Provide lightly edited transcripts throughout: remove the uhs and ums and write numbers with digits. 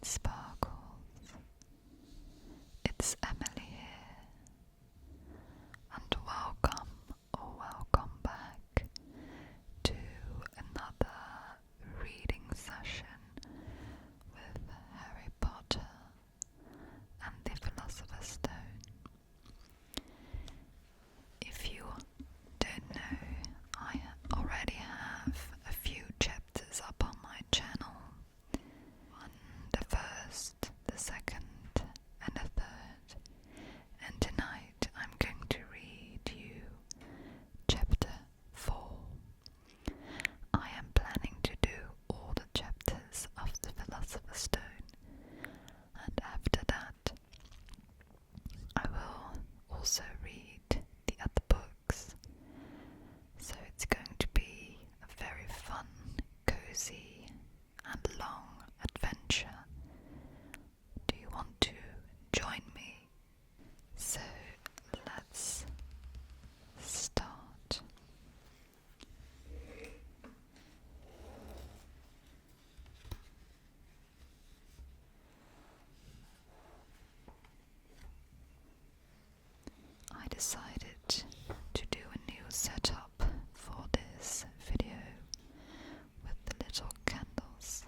sparkles. It's Emily here, and welcome back to another reading session with Harry Potter and the Philosopher's Stone. If you don't know, I already have a few chapters up on my channel. The first, the second, and the third. And tonight I'm going to read you chapter 4. I am planning to do all the chapters of the Philosopher's Stone, and after that I will also read the other books. So it's going to be a very fun, cozy and long adventure. Do you want to join me? So let's start. I decided to do a new setup for this video with the little candles.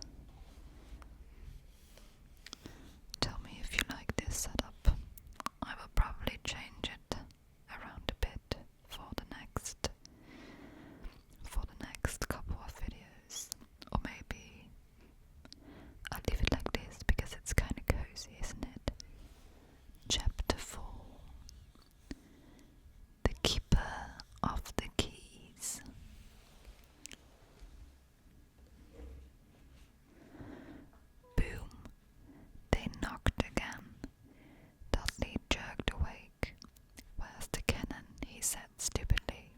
Tell me if you like this setup. I will probably change it around a bit for the next couple of videos, or maybe I'll leave it like this because it's kind of cozy, isn't it? Chapter 4. The Keeper of the Keys. Boom. They knocked again. Dudley jerked awake. "Where's the cannon?" he said stupidly.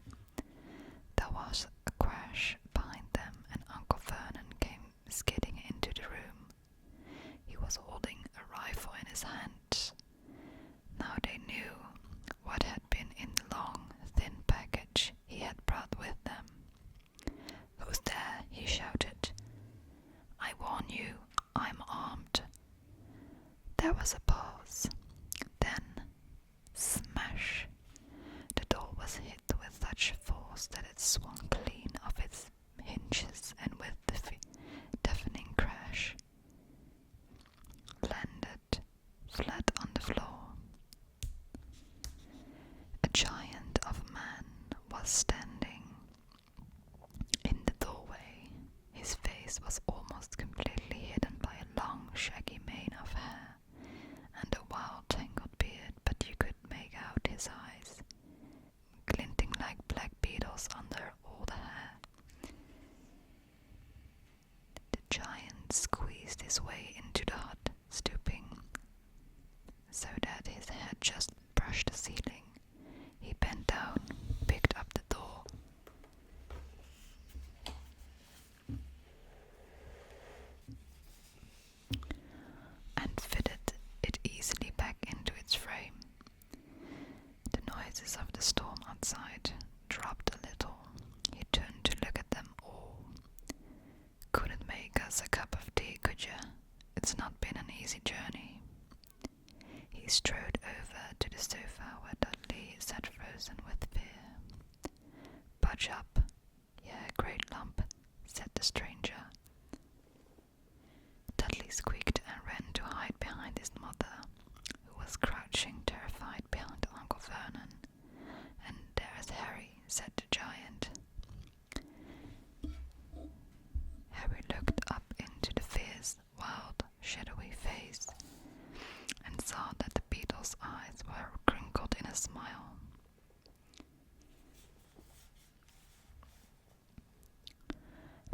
There was a crash behind them, and Uncle Vernon came skidding into the room. He was holding a rifle in his hand. Now they knew what had been in the long, thin package he had brought with them. "Who's there?" he shouted. "I warn you, I'm armed." There was a pause. Then, smash! The door was hit with such force that it swung clean off its hinges, and with the deafening crash, landed flat on the floor. A giant of a man was standing in the doorway. His face was almost completely hidden by a long, shaggy mane of hair and a wild, tangled beard, but you could make out his eyes, glinting like black beetles under all the hair. The giant squeezed his way into the hut, stooping so that his head just brushed the ceiling. He bent down, picked up the door, and fitted it easily back into its frame. The noises of the storm outside dropped a little. He turned to look at them all. "Couldn't make us a cup of tea, could ya? It's not been an easy journey." He strode over to the sofa where Dudley sat frozen with fear. "Budge up." "Yeah, great lump," said the stranger. Dudley squeaked and ran to hide behind his mother, who was crouching terrified behind Uncle Vernon. "And there's Harry," said the giant. Harry looked up into the fierce, wild, shadowy face and saw that the beetle's eyes were crinkled in a smile.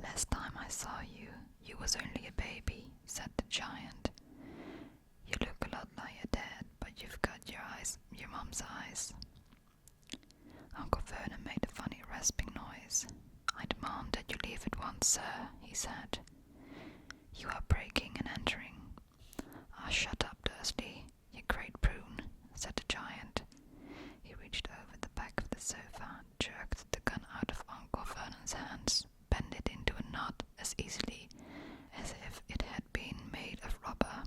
"Last time I saw you, you was only a baby," said the giant. "You look a lot like your dad, but you've got your mum's eyes." Uncle Vernon made a funny rasping noise. "I demand that you leave at once, sir," he said. "You are breaking and entering." "Ah, shut up, Dursley, you great prune," said the giant. He reached over the back of the sofa, jerked the gun out of Uncle Vernon's hands, bent it into a knot as easily as if it had been made of rubber,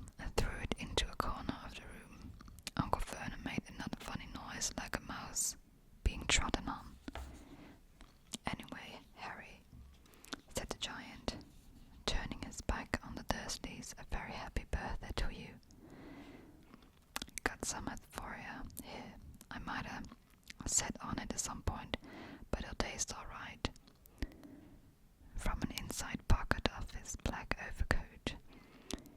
some for you. Here, I might have sat on it at some point, but it'll taste alright. From an inside pocket of his black overcoat,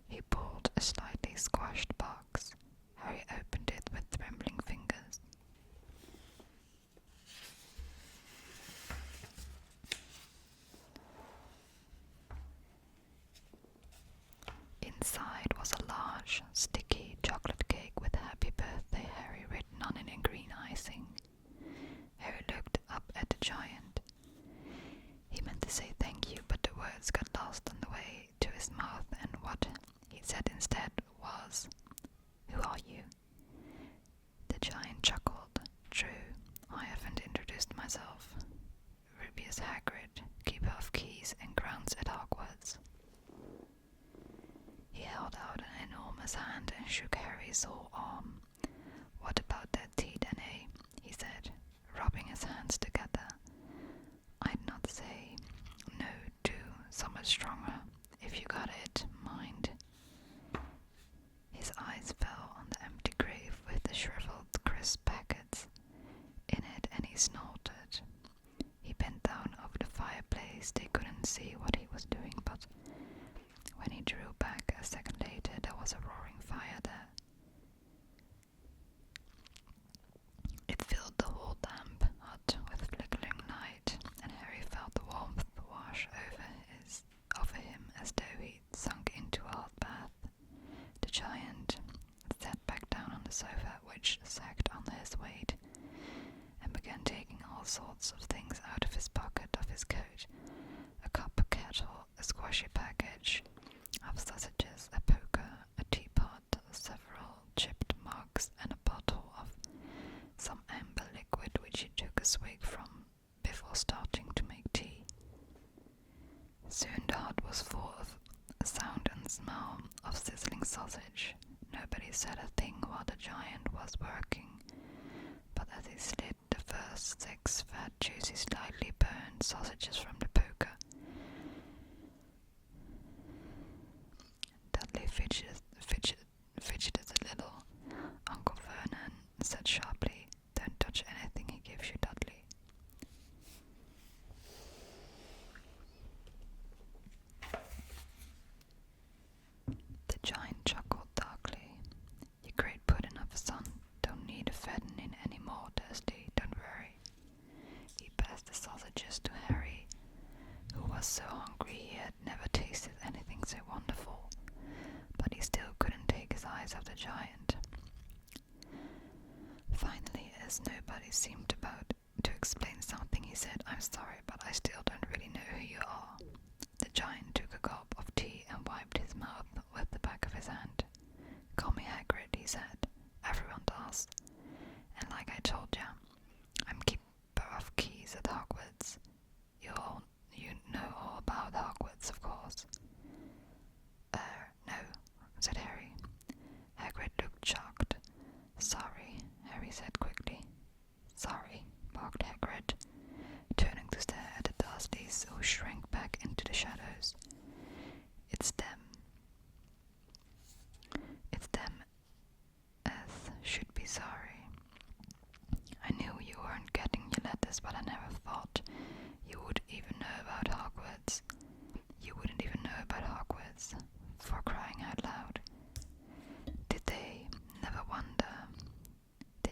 he pulled a slightly squashed box. Harry opened it with trembling fingers. Inside was a large, sticky chocolate cake with Happy Birthday Harry written on it in green icing. Harry looked up at the giant. He meant to say thank you, but the words got lost on the way to his mouth, and what he said instead was, "Who are you?" The giant chuckled. "True, I haven't introduced myself. Rubius Hagrid, keeper of keys and grounds at Hogwarts." He held out an enormous hand and shook Harry's whole arm. "What about that tea, he said, rubbing his hands together. "I'd not say no to so much stronger, if you got it, mind." His eyes fell on the empty grave with the shriveled crisp packets in it, and he snorted. He bent down over the fireplace. They couldn't see what he was doing, but when he drew back a second later, there was a roaring fire there. It filled the whole damp hut with flickering light, and Harry felt the warmth wash over him as though he'd sunk into a hot bath. The giant sat back down on the sofa, which sagged under his weight, and began taking all sorts of things out of his pocket of his coat: a copper kettle, a squashy package of sausages, a poker, a teapot, several chipped mugs, and a bottle of some amber liquid which he took a swig from before starting to make tea. Soon the hut was full of sound and smell of sizzling sausage. Nobody said a thing while the giant was working, but as he slid the first 6 fat, juicy, slightly burned sausages from the poker, Dudley fidgeted a little. Uncle Vernon said sharply, "Don't touch anything he gives you, Dudley." The giant chuckled darkly. "You great puddin' of a son don't need a fattening any more, Dursley, don't worry." He passed the sausages to Harry, who was so hungry he had never tasted anything so wonderful, but he still couldn't take his eyes off the giant. Finally, as nobody seemed about to explain something, he said, "I'm sorry, but I still don't really know who you are." The giant took a gulp of tea and wiped his mouth with the back of his hand. "Call me Hagrid," he said. "Everyone does. And like I told ya, I'm keeper of keys at Hogwarts. You know all about Hogwarts, of course." No," said Harry. Hagrid looked shocked. "Sorry," Harry said quickly. "Sorry," barked Hagrid, turning to stare at the Dursleys, who shrank back into the shadows. It's them as should be sorry. I knew you weren't getting your letters, but I never thought you would even know about Hogwarts. You wouldn't even know about Hogwarts, for crying out loud. Did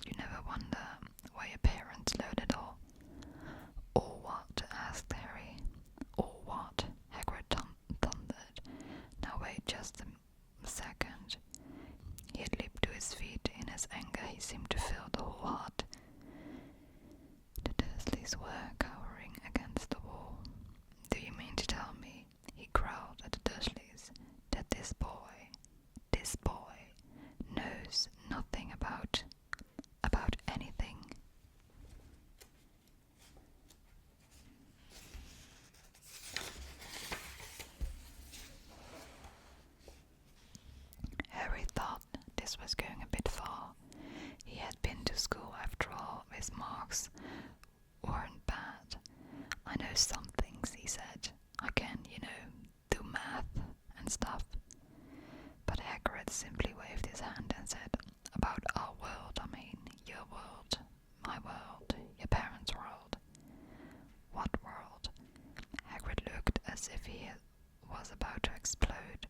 you never wonder why your parents learned it all?" "All what?" asked Harry. "All what?" Hagrid thundered. "Now wait just a second." He had leaped to his feet. In his anger he seemed to fill the whole hut. The Dursleys were cowering against the wall. "Do you mean to tell me," he growled at the Dursleys, "that this boy knows nothing about anything?" Harry thought this was going a bit far. He had been to school after all. His marks weren't bad. "I know some things," he said. "I can, do math and stuff." But Hagrid simply waved his hand and said, "About our real world. My world. Your parents' world. What world? Hagrid looked as if he was about to explode.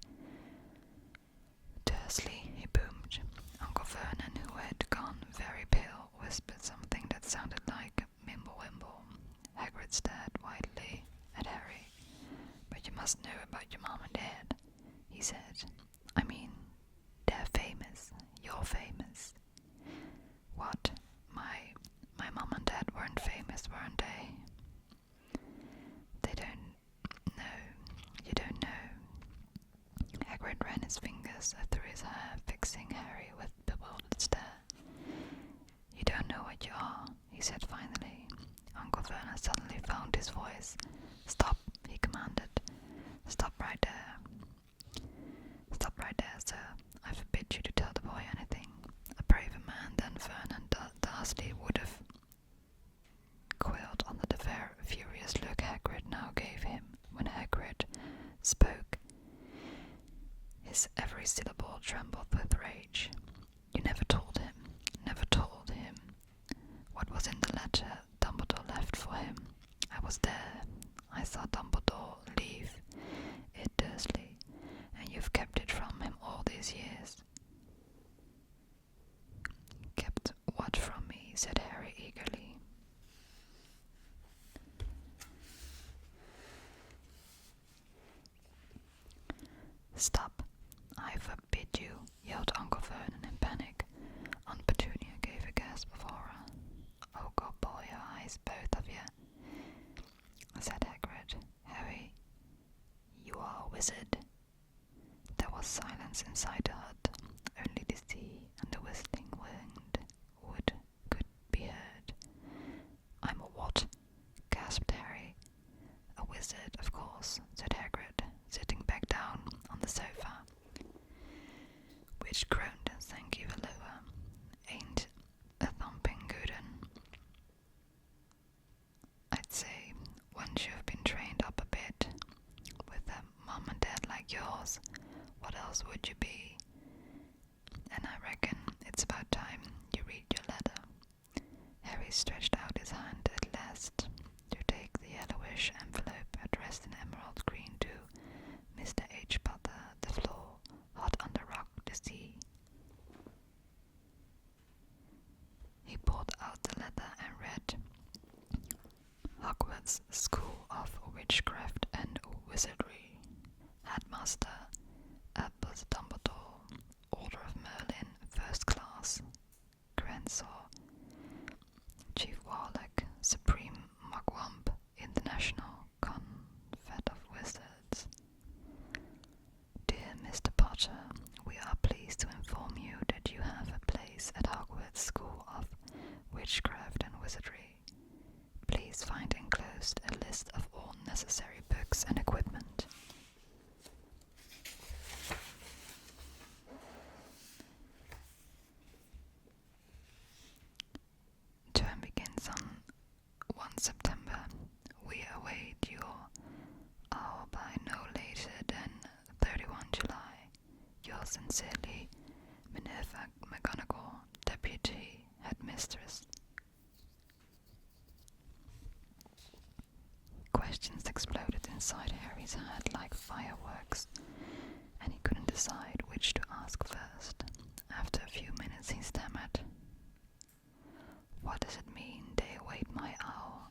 Dursley, he boomed. Uncle Vernon, who had gone very pale, whispered something that sounded like Mimble Wimble. Hagrid stared widely at Harry. But you must know about your mom and dad, he said. I mean, they're famous. You're famous. What? My mom and dad weren't famous, weren't they? They don't know. You don't know. Hagrid ran his fingers through his hair, fixing Harry with bewildered stare. You don't know what you are, he said finally. Uncle Vernon suddenly found his voice. Stop, he commanded. Stop right there. Stop right there, sir. I forbid you to tell the boy anything. A braver man than Vernon Dursley would have quailed under the furious look Hagrid now gave him when Hagrid spoke. His every syllable trembled with rage. You never told him. What was in the letter Dumbledore left for him? I was there. I saw Dumbledore leave it, Dursley, and you've kept it from him all these years. Kept what from me? Said Harry eagerly. Stop! I forbid you, yelled Uncle Vernon in panic. Aunt Petunia gave a gasp of horror. Oh, go boy your eyes, both of you, said Hagrid. Harry, you are a wizard. There was silence inside the hut. Only the sea and the whistling wind could be heard. I'm a what? Gasped Harry. A wizard, of course, said Hagrid, sitting back down on the sofa. Which groaned and sank even lower. Ain't a thumping good un. I'd say, once you've been trained up a bit, with a mum and dad like yours, what else would you be? And I reckon it's about time you read your letter. Harry stretched out his hand at last to take the yellowish envelope addressed in emerald green to Mr. H. Potter, the floor, hot under rock, the sea. He pulled out the letter and read, Hogwarts School of Witchcraft and Wizardry. Headmaster, Albus Dumbledore, Order of Merlin, First Class. Grandson, Chief Warlock, Supreme Mugwump, International Confed of Wizards. Dear Mr. Potter, we are pleased to inform you that you have a place at Hogwarts School of Witchcraft and Wizardry. Please find enclosed a list of all necessary books and equipment. Term begins on 1 September. We await your hour by no later than 31 July. Yours sincerely, Minerva McGonagall, Deputy Headmistress. Questions exploded inside Harry's head like fireworks, and he couldn't decide which to ask first. After a few minutes he stammered. What does it mean, they await my hour?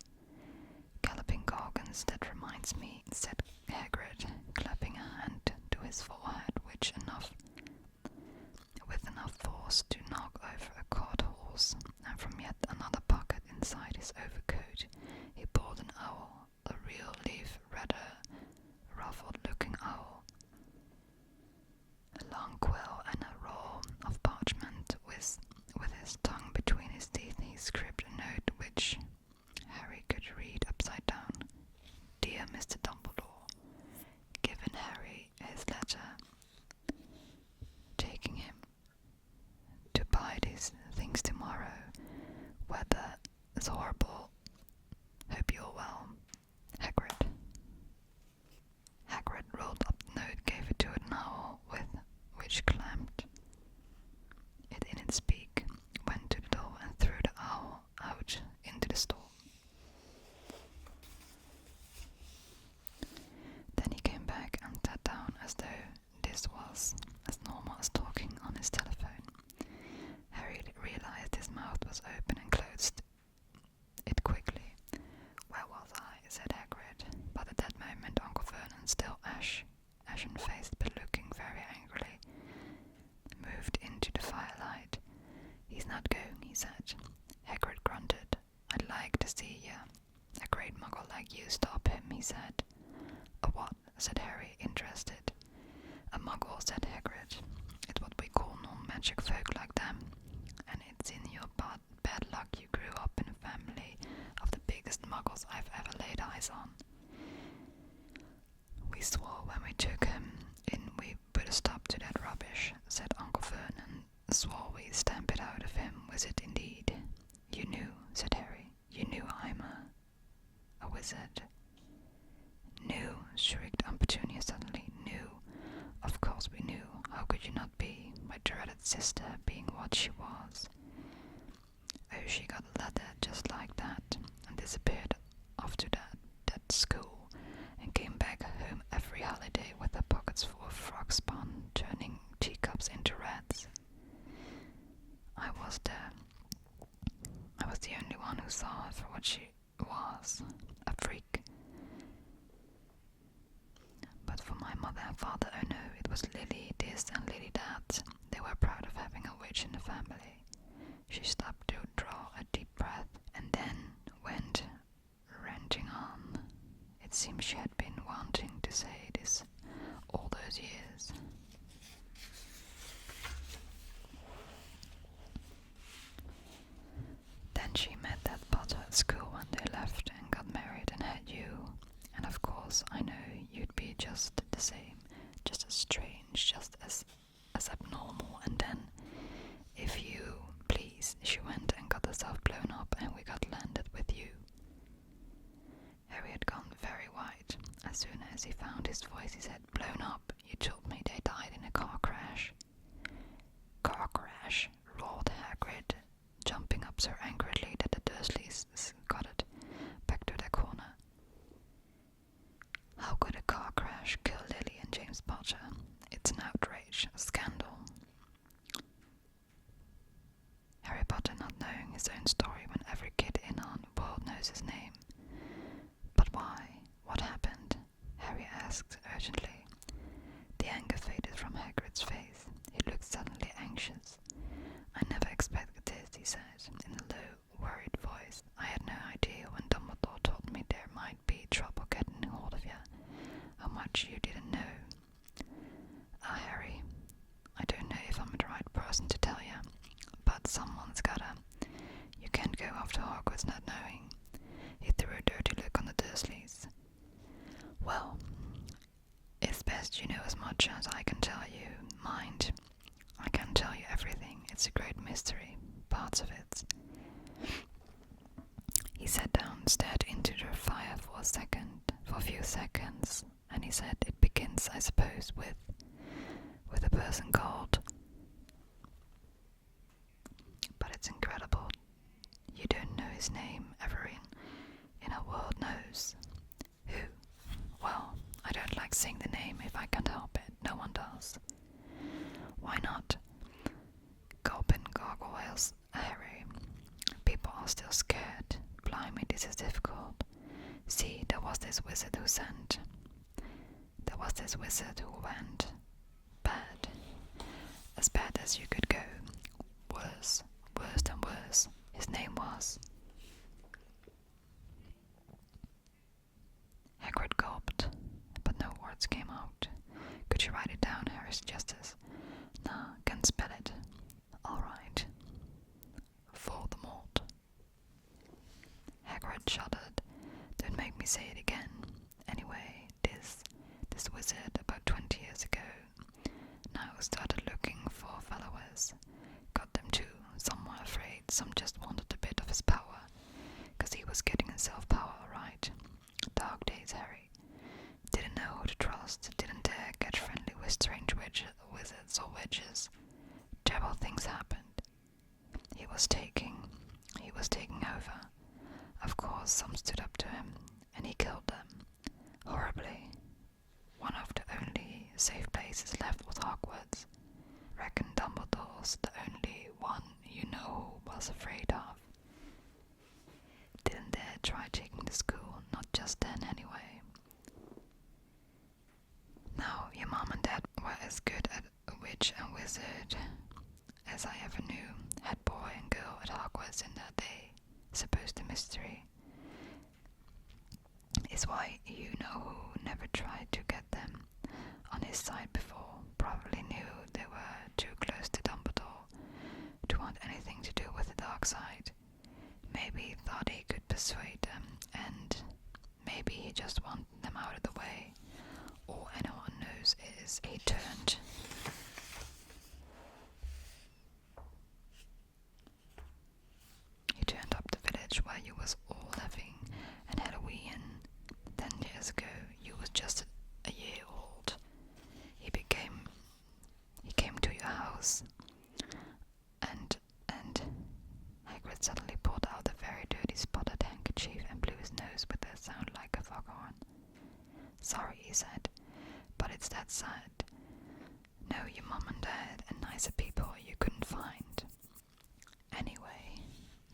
Galloping Gorgons, that reminds me, said Hagrid, clapping a hand to his forehead, with enough force to knock over a cart horse, and from yet another pocket inside his overcoat he pulled an owl, a real leaf rather ruffled-looking owl. A long quill and a roll of parchment with his tongue between his teeth he scribbled a note which Harry could read upside down. Dear Mr. Dumbledore, given Harry his letter, taking him to buy these things tomorrow. Weather is horrible. Hope you're well. Hagrid. Hagrid rolled up the note, gave it to an owl, which clamped it in its beak, went to the door and threw gosh, said Uncle Vernon, swore we stamp it out of him, was it indeed? You knew, said Harry. You knew I'm a wizard. Knew, shrieked Aunt Petunia suddenly. Knew. Of course we knew. How could you not be, my dreaded sister, being what she was? Oh, she got a letter just like that, and disappeared off to that school, and came back home every holiday with her pockets full of frog spawn, turning teacups into rats. I was the only one who saw her for what she was, a freak. But for my mother and father, oh no, it was Lily this and Lily that. They were proud of having a witch in the family. She stopped to draw a deep breath, and then went ranting on. It seems she had been wanting to say this all those years. Then she met that Potter at school when they left and got married and had you. And of course I know you'd be just the same, just as strange, just as abnormal. And then, if you please, she went and got herself blown up and we got landed with you. Harry had gone very white. As soon as he found his voice he said, blown up? You told me they died in a car crash. Car crash, roared Hagrid, jumping up so angrily that the Dursleys scuttled back to their corner. How could a car crash kill Lily and James Potter? It's an outrage, a scandal. Harry Potter not knowing his own story when every kid in the world knows his name. But why? What happened? Harry asked urgently. The anger faded from Hagrid's face. He looked suddenly anxious. I never expected this, he said, in a low, worried voice. I had no idea when Dumbledore told me there might be trouble getting hold of you, how much you didn't know. Harry, I don't know if I'm the right person to tell you, but someone's gotta. You can't go off to Hogwarts not knowing. He threw a dirty look on the Dursleys. Well, it's best you know as much as I can tell you. Mind, I can't tell you everything. It's a great mystery. Parts of it. He sat down, stared into the fire for a few seconds, and he said, it begins, I suppose, with a person called... But it's incredible. You don't know his name. Everyone in our world knows. Who? Well, I don't like saying the name if I can't help it. No one does. Why not? Gulp and gargoyles, Harry. People are still scared. Blimey, this is difficult. See, there was this wizard who went bad. As bad as you could go. Worse than worse. His name was... Hagrid gulped, but no words came out. Could you write it down, Harry suggested. Nah, can't spell it. All right. Voldemort. Hagrid shuddered. Don't make me say it again. Anyway, this wizard about 20 years ago now started looking for followers. Got them too. Some were afraid, some just wanted a bit of his power. 'Cause he was getting himself power, right? Dark days, Harry. Didn't know who to trust, didn't dare get friendly with strange wizards or witches. Terrible things happened. He was taking over. Of course, some stood up to him, and he killed them. Horribly. One of the only safe places left was Hogwarts. Reckon Dumbledore's the only one you know who was afraid of. Didn't dare try taking the school, not just then anyway. Now, your mom and dad were as good at witch and wizard as I ever knew. Had boy and girl at Hogwarts in that day. Suppose the mystery is why you know who never tried to get them on his side before. Probably knew they were too close to Dumbledore to want anything to do with the dark side. Maybe he thought he could persuade them, and maybe he just wanted them out of the way. All anyone knows is he turned house. And Hagrid suddenly pulled out a very dirty spotted handkerchief and blew his nose with a sound like a foghorn. "Sorry," he said, "but it's that sad. No, your mum and dad and nicer people you couldn't find. Anyway,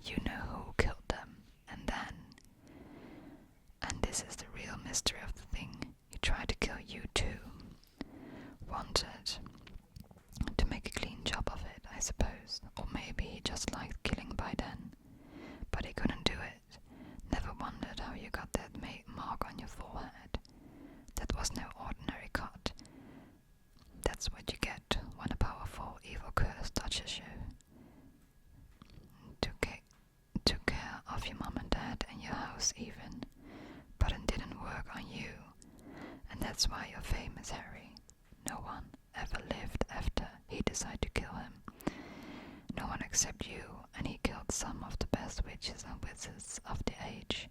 you know who killed them, and this is the real mystery of the thing, he tried to kill you too. Wanted to make a clean job of it, I suppose, or maybe he just liked killing by then. But he couldn't do it. Never wondered how you got that mark on your forehead. That was no ordinary cut. That's what you get when a powerful evil curse touches you. Took care of your mum and dad and your house even, but it didn't work on you. And that's why you're famous, Harry. No one ever lived after he decided to kill him. No one except you, and he killed some of the best witches and wizards of the age.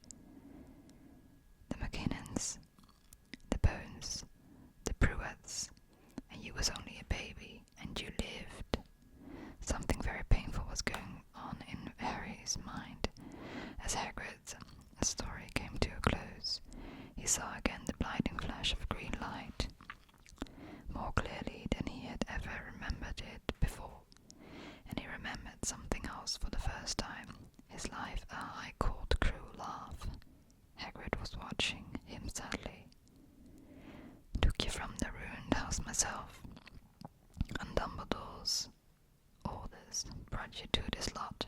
The McKinnons, the Bones, the Pruitts, and you was only a baby, and you lived." Something very painful was going on in Harry's mind. As Hagrid's story came to a close, he saw again the blinding flash of green light, more clearly than he had ever remembered it before, and he remembered something else for the first time, his life a high cold cruel laugh. Hagrid was watching him sadly. "Took you from the ruined house myself, and Dumbledore's orders brought you to this lot."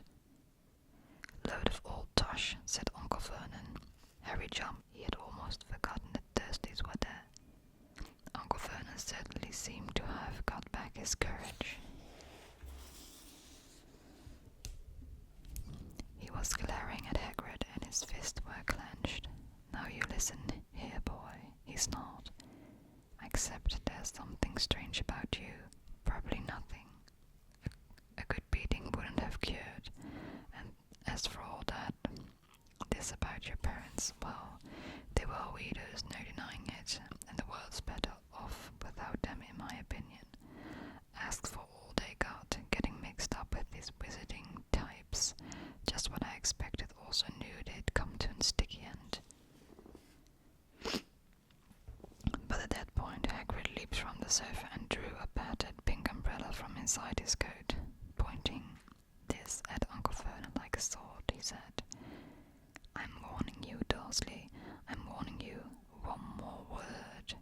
"Load of old tosh," said Uncle Vernon. Harry jumped. He had almost forgotten that Dursleys were there. Uncle Vernon certainly seemed to have got back his courage. He was glaring at Hagrid and his fists were clenched. "Now you listen here, boy," he snarled. "Except there's something strange about you. Probably nothing. A good beating wouldn't have cured. And as for all that, this about your parents, well, they were weeders, no denying it, and the world's better off without them in my opinion. Asked for all they got, getting mixed up with these wizarding types. Just what I expected, also knew they'd come to a sticky end." But at that point, Hagrid leaped from the sofa and drew a battered pink umbrella from inside his coat, pointing this at Uncle Vernon like a sword. He said, "I'm warning you, Dursley. I'm warning you. One more word.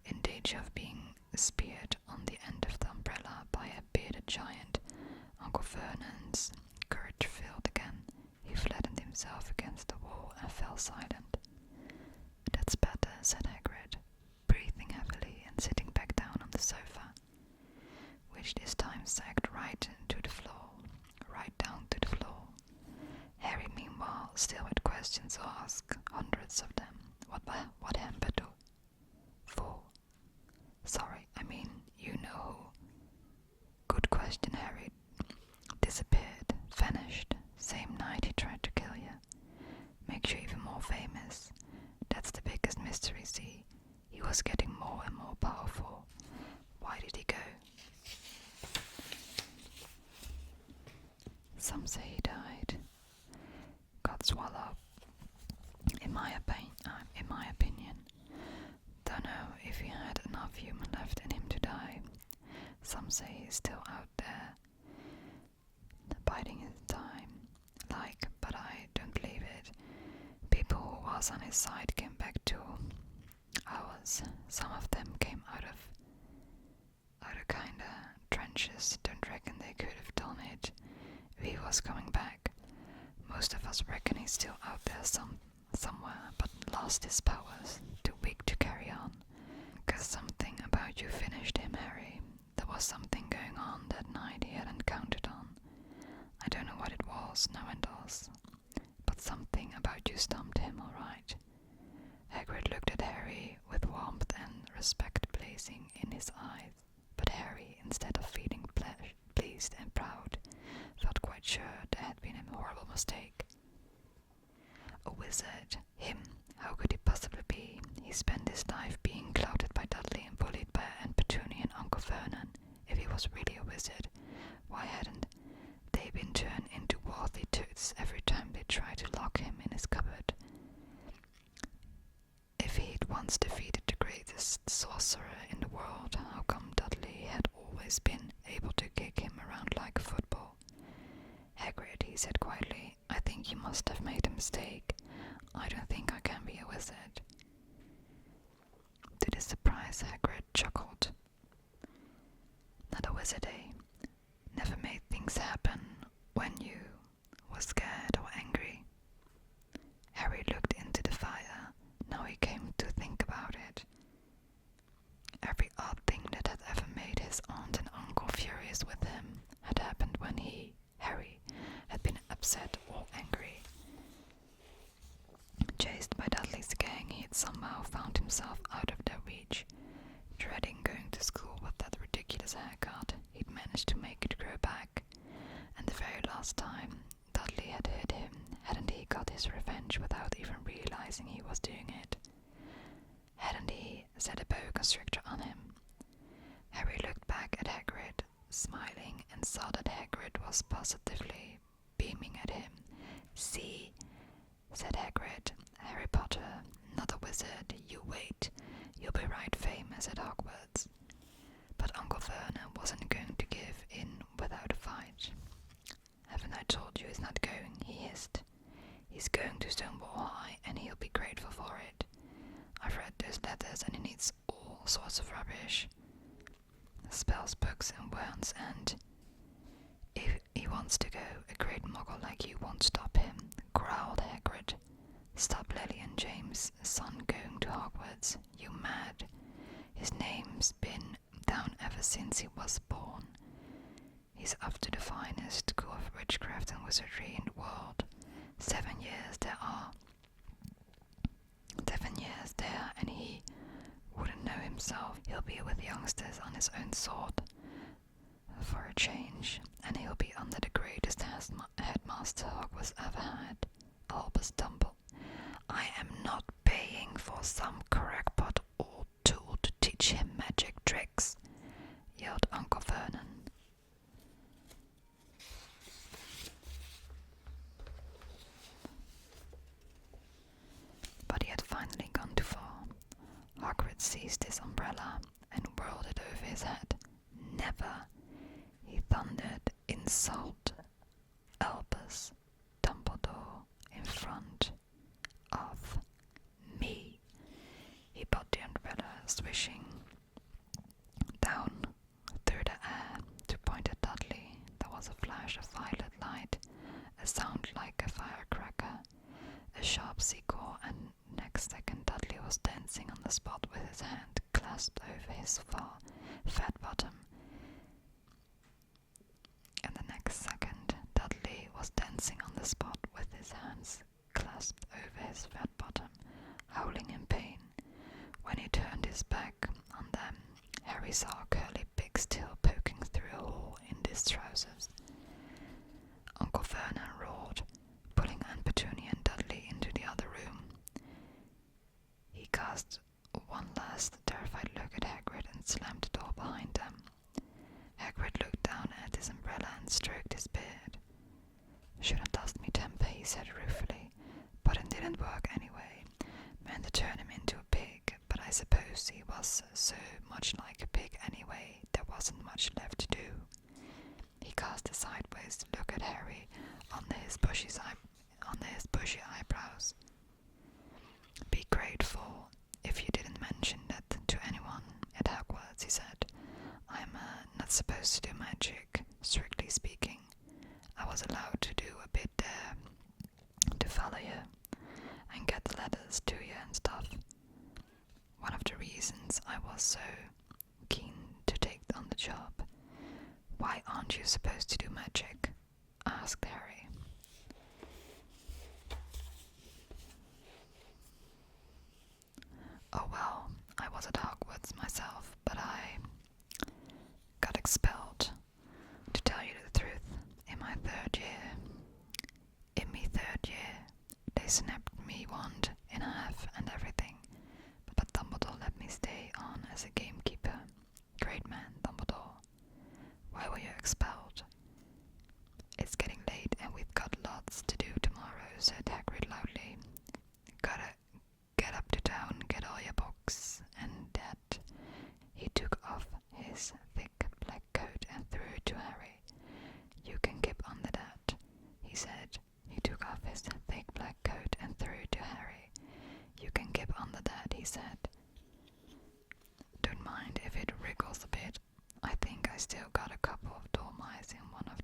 In danger of being speared on the end of the umbrella by a bearded giant." Uncle Vernon's courage failed again. He flattened himself against the wall and fell silent. "That's better," said Hagrid, breathing heavily and sitting back down on the sofa, which this time sagged right down to the floor. Harry, meanwhile, still had questions to ask, hundreds of them. What happened to? "For? Sorry, I mean, you know who." "Good question, Harry. Disappeared, vanished, same night he tried to kill you. Makes you even more famous. That's the biggest mystery, see? He was getting more and more powerful. Why did he go?" "Some say he died. Got swallowed. In my opinion. Don't know if he had enough human left in him to die. Some say he's still out there, biding his time. But I don't believe it. People who was on his side came back to ours. Some of them came out of kinda trenches. Don't reckon they could have done it if he was coming back. Most of us reckon he's still out there somewhere, but lost his powers, too weak to carry on. 'Cause something about you finished him, Harry. There was something going on that night he hadn't counted on. I don't know what it was, no one does. But something about you stumped him, all right." Hagrid looked at Harry with warmth and respect blazing in his eyes. But Harry, instead of feeling pleased and proud, felt quite sure there had been a horrible mistake. A wizard, him, how could he possibly be? He spent his life being clouted by Dudley and bullied by Aunt Petunia and Uncle Vernon. If he was really a wizard, why hadn't they been turned into worthy toots every time they tried to lock him in his cupboard? If he'd once defeated the greatest sorcerer in the world, how come Dudley had always been able to kick him around like a football? Hagrid, he said quietly, I think you must have made a mistake. I don't think I can be a wizard. To his surprise, Hagrid chuckled. Not a wizard, eh? Never made things happen when you were scared or angry? Harry looked into the fire. Now he came to think about it. Every odd thing that had ever made his aunt and uncle furious with him had happened when he, Harry, had been upset or angry. Chased by Dudley's gang, he had somehow found himself out of their reach. Dreading going to school with that ridiculous haircut, he'd managed to make it grow back. And the very last time Dudley had hit him, hadn't he got his revenge without even realizing he was doing it? Hadn't he set a boa constrictor on him? Harry looked back at Hagrid, smiling, and saw that Hagrid was positively beaming at him. See, said Hagrid, Harry Potter, not a wizard, you wait. You'll be right famous at Hogwarts. But Uncle Vernon wasn't going to give in without a fight. Haven't I told you he's not going? He hissed. He's going to Stonewall High, and he'll be grateful for it. I've read those letters, and he needs all sorts of rubbish. Spells, books, and wands, and if he wants to go, a great muggle like you won't stop him, growled Hagrid. Stop Lily and James' son going to Hogwarts, you mad. His name's been down ever since he was born. He's up to the finest school of witchcraft and wizardry in the world. 7 years there are. 7 years there, and he wouldn't know himself. He'll be with youngsters on his own sword for a change, and he'll be under the greatest headmaster Hogwarts ever had, Albus Dumbledore. I am not paying for some crackpot old tool to teach him magic tricks, yelled Uncle Vernon. But he had finally gone too far. Hagrid seized his umbrella and whirled it over his head. Never, he thundered, insult Albus Dumbledore in front of me. He put the umbrella swishing down through the air to point at Dudley. There was a flash of violet light, a sound like a firecracker, a sharp sequel, and next second Dudley was dancing on the spot with his hand clasped over his fat bottom. And the next second Dudley was dancing on the spot with his hands clasped over his fat bottom, howling in pain. When he turned his back on them, Harry saw a curly pig's-tail poking through a hole in his trousers. Uncle Vernon roared, pulling Aunt Petunia and Dudley into the other room. He cast one last terrified look at Hagrid and slammed the door behind them. Hagrid looked down at his umbrella and stroked his beard. Shouldn't lost me temper, he said ruefully, but it didn't work anyway. Meant to turn him into a pig, but I suppose he was so much like a pig anyway, there wasn't much left to do. He cast a sideways look at Harry under his bushy eyebrows. Be grateful if you didn't mention that to anyone at Hogwarts, he said. I'm not supposed to do magic, strictly speaking. I was allowed to do a bit there, to follow you, and get the letters to you and stuff. One of the reasons I was so keen to take on the job. Why aren't you supposed to do magic? Asked Harry. Oh well, I was at Hogwarts myself, but I got expelled. To tell you the truth, in my third year, they snapped me wand in half and everything, but Dumbledore let me stay on as a gamekeeper. Great man, Dumbledore. still got a couple of dormice in one of